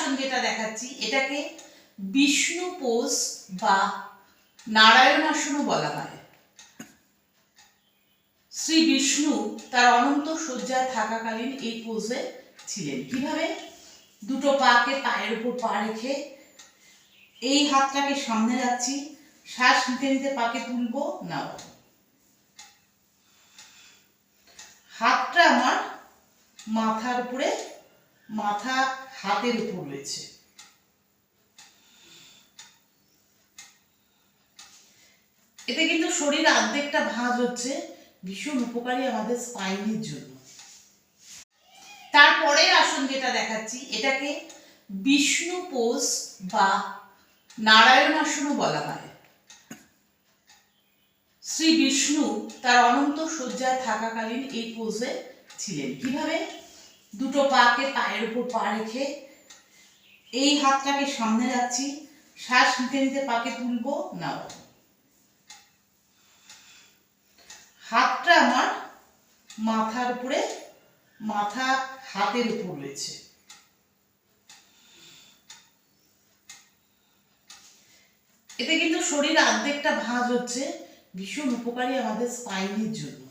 আসন যেটা দেখাচ্ছি এটাকে বিষ্ণু পোজ বা নারায়ণ আসনও বলা হয়। শ্রী বিষ্ণু তার অনন্ত শয্যায় থাকাকালীন এই পোজে ছিলেন। কিভাবে? দুটো পাকে পায়ের উপর পা রেখে এই হাতটাকে সামনে রাখছি, শ্বাস নিতে নিতে পাকে তুলবো, নাও। হাতটা আমার মাথার উপরে, মাথা হাতের উপর রয়েছে। এতে কিন্তু শরীর অর্ধেকটা ভাঁজ হচ্ছে, ভীষণ উপকারী আমাদের স্পাইনের জন্য। তারপরে আসন যেটা দেখাচ্ছি এটাকে বিষ্ণু পোজ বা নারায়ণ আসনও বলা হয়। শ্রী বিষ্ণু তার অনন্ত শয্যায় থাকাকালীন এই পোজে ছিলেন। কিভাবে? দুটো পাকে পায়ের উপর পা রেখে এই হাতটাকে সামনে রাখছি, শ্বাস নিতে নিতে পাকে তুলবো, নাও। হাতটা আমার মাথার উপরে, মাথা হাতের উপর রয়েছে। এতে কিন্তু শরীর অর্ধেকটা ভাঁজ হচ্ছে, ভীষণ উপকারী আমাদের স্পাইনের জন্য।